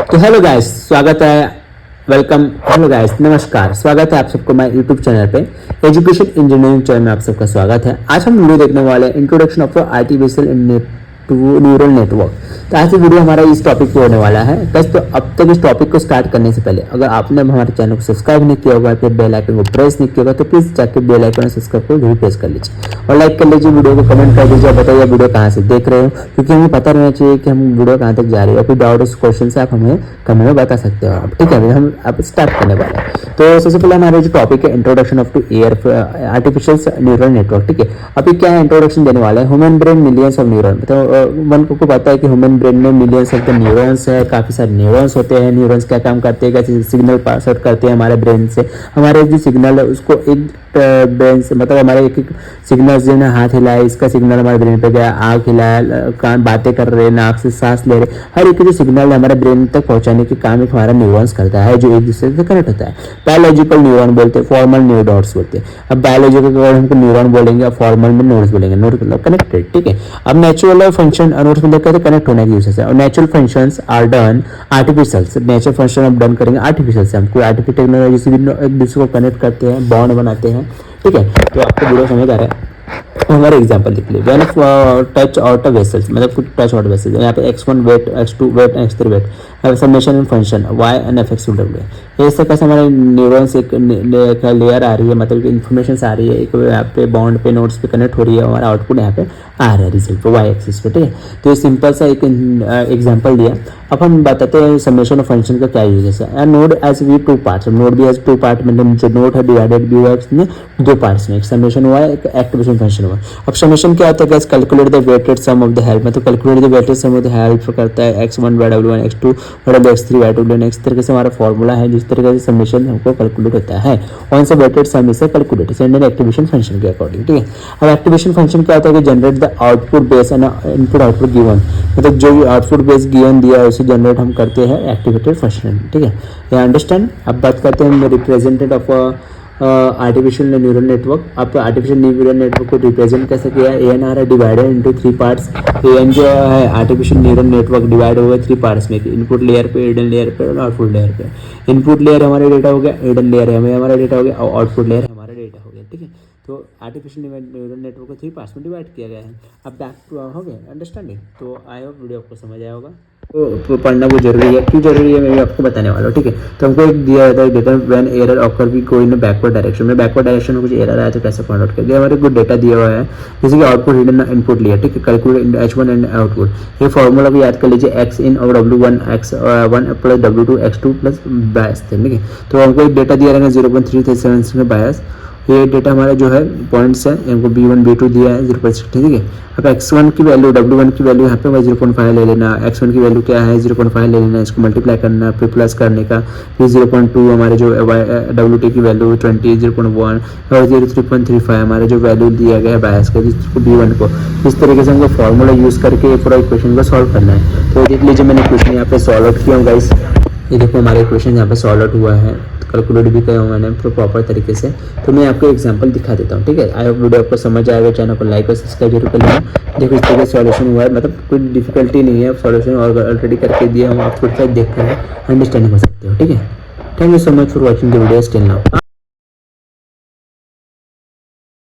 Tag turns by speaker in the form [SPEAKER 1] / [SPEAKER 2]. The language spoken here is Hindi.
[SPEAKER 1] तो हेलो गाइस, स्वागत है। वेलकम। हेलो गाइस, नमस्कार। स्वागत है आप सबको मैं यूट्यूब चैनल पे एजुकेशन इंजीनियरिंग चैनल में आप सबका स्वागत है। आज हम वीडियो देखने वाले हैं introduction of artificial neural network. तो आज की वीडियो हमारा इस टॉपिक पे होने वाला है। बस तो अब तक इस टॉपिक को स्टार्ट करने से पहले अगर आपने हमारे चैनल को सब्सक्राइब नहीं किया होगा, फिर बेल आइकन को प्रेस नहीं किया होगा, तो प्लीज जाकर बेल आइकन और सब्सक्राइब को जरूर प्रेस कर लीजिए और लाइक कर लीजिए। वीडियो को कमेंट कर दीजिए, बताइए वीडियो कहाँ से देख रहे हो, क्योंकि हमें पता रहना चाहिए कि हम वीडियो कहाँ तक जा रही है। और फिर डाउट क्वेश्चन से आप हमें कमेंट में बता सकते हो आप। ठीक है, अभी हम अब स्टार्ट करने वाले हैं। तो सबसे पहले हमारा जो टॉपिक है introduction of to artificial neural network. ठीक है, अभी क्या है इंट्रोडक्शन देने वाला है। Human brain millions of neuron. तो मन को पता है कि ह्यूमन ब्रेन में मिलियंस ऑफ द न्यूरॉन्स है, काफी सारे न्यूरॉन्स होते हैं। न्यूरॉन्स क्या काम करते हैं, कैसे सिग्नल पास आउट करते हैं हमारे ब्रेन से। हमारे जो सिग्नल है उसको एक ब्रेन से मतलब हमारे एक सिग्नल जो है, हाथ हिलाए इसका सिग्नल हमारे ब्रेन पे गया, आँख हिलाया, कान बातें कर रहे, नाक से सांस ले रहे, हर एक जो सिग्नल हमारे ब्रेन तक पहुंचाने के काम एक हमारा न्यूरॉन्स करता है, जो एक दूसरे से कनेक्ट होता है। बायोलॉजिकल न्यूरॉन बोलते हैं, फॉर्मल न्यूरॉन्स बोलते हैं। अब बायोलॉजिकल अगर हमको न्यूरॉन बोलेंगे और फॉर्मल में नोड्स बोलेंगे। नोड मतलब कनेक्टेड। ठीक है, अब नेचुरल फंक्शन नोड्स मतलब कहते हैं कनेक्ट होने की यूज है। और natural functions are done artificial से। नेचुरल फंक्शन हम डन करेंगे आर्टिफिशियल से। हम कोई आर्टिफिशियल टेक्नोलॉजी से एक दूसरे को कनेक्ट करते हैं, बॉन्ड बनाते हैं। ठीक है, तो आपको वीडियो समझ आ रहा है। हमारे एग्जांपल देख लीजिए। When touch out of vessels मतलब कुछ टच आउट वेसल्स, यहाँ पे x1 weight, x2 weight, x3 weight, summation and function y and f(x) w। इस तरह से हमारे न्यूरॉन्स एक लेयर आ रही है, मतलब इन्फॉर्मेशन आ रही है, एक यहाँ पे बॉन्ड पे नोड्स पे कनेक्ट हो रही है, हमारा आउटपुट यहाँ पे आ रहा है रिजल्ट पे y एक्सिस पे। ठीक है, तो ये सिंपल सा एक एग्जाम्पल दिया। अब हम बताते हैं समेशन और फंक्शन का क्या यूज है। Node as we two parts. Node भी एज टू पार्ट, मतलब जो नोड है डिवाइडेड भी हुआ है दो पार्ट्स में, एक समेशन हुआ है, एक एक्टिवेशन फंक्शन हुआ। अब समेशन क्या होता है guys, calculate the weighted sum of the help, मतलब calculate the weighted sum of the help करता है x1 by w1, x2 by w, x3 by w। इस तरीके से हमारा फॉर्मूला है जिस तरीके से समेशन हमको कैलकुलेट होता है। कौन सा वेटेड सम इसे कैलकुलेट सेंड एक्टिवेशन फंक्शन के अकॉर्डिंग। ठीक है, अब एक्टिवेशन फंक्शन क्या होता है कि generate the output base and input output given, मतलब जो भी आउटपुट बेस गिवन दिया है उसे जनरेट हम करते हैं एक्टिवेटेड फंक्शन। ठीक है, ये अंडरस्टैंड। अब बात करते हैं represented of artificial neural network. आप आर्टिफिशियल न्यूरल नेटवर्क को रिप्रेजेंट कैसे किया है। ANR है डिवाइडेड इनटू 3 पार्ट्स। AN जो है आर्टिफिशियल न्यूरल नेटवर्क डिवाइड हुआ है 3 पार्ट्स में, इनपुट लेयर पे, हिडन लेयर पे और आउटपुट लेयर पे। इनपुट लेयर हमारा डेटा हो गया, हिडन लेयर है हमारा डेटा हो गया और आउटपुट लेयर हमारा डेटा हो गया। ठीक है, तो आर्टिफिशियल न्यूरल नेटवर्क को 3 पार्ट्स में डिवाइड किया गया है। अब बैक हो गया अंडरस्टैंडिंग। तो आई होप वीडियो आपको समझ आया होगा। तो पढ़ना वो जरूरी है, क्यों जरूरी है मैं भी आपको बताने वाला हूँ। ठीक है, तो हमको एक दिया जाता है data when error occur we go in backward direction में। बैकवर्ड डायरेक्शन में कुछ एरर आया तो कैसे फाइंड आउट कर दिया। हमारे कुछ डेटा दिया हुआ है जैसे कि आउटपुट हिडन इनपुट लिया। ठीक है, कैलकुलेट h1 एंड आउटपुट। ये फॉर्मूला भी याद कर लीजिए, x इन और w1 x1 plus w2 x2 plus बायस। ठीक है, तो हमको एक डेटा दिया रहेगा 0.337 में बायस। ये डेटा हमारा जो है पॉइंट्स है, हमको b1 b2 दिया है 0.6। ठीक है, अब x1 की वैल्यू w1 की वैल्यू यहाँ पे 0.5 ले लेना। x1 की वैल्यू क्या है 0.5 ले लेना, इसको मल्टीप्लाई करना, फिर प्लस करने का, फिर 0.2 हमारे जो w2 की वैल्यू 20, 0.1 और 0.335 हमारा जो वैल्यू दिया गया है बायस का जिसको b1 को। इस तरीके से हमको फॉर्मूला यूज़ करके पूरा इक्वेशन को सॉल्व करना है। तो देख लीजिए मैंने क्वेश्चन यहाँ पे सॉल्व आउट किया हूँ गाइस। ये देखो हमारा इक्वेशन यहाँ पे सॉल्व आउट हुआ है, कैलकुलेट भी किया हूँ मैंने प्रॉपर तरीके से। तो मैं आपको एग्जांपल दिखा देता हूँ। ठीक है, आई होप वीडियो आपको समझ आएगा। चैनल को लाइक और सब्सक्राइब जरूर कर लेना। देखो इस तरह सॉल्यूशन हुआ है, मतलब कोई डिफिकल्टी नहीं है, सॉल्यूशन ऑलरेडी करके दिया हूँ, आप खुद से देख कर अंडरस्टैंडिंग हो सकते हो। ठीक है, thank you so much for watching the video till now.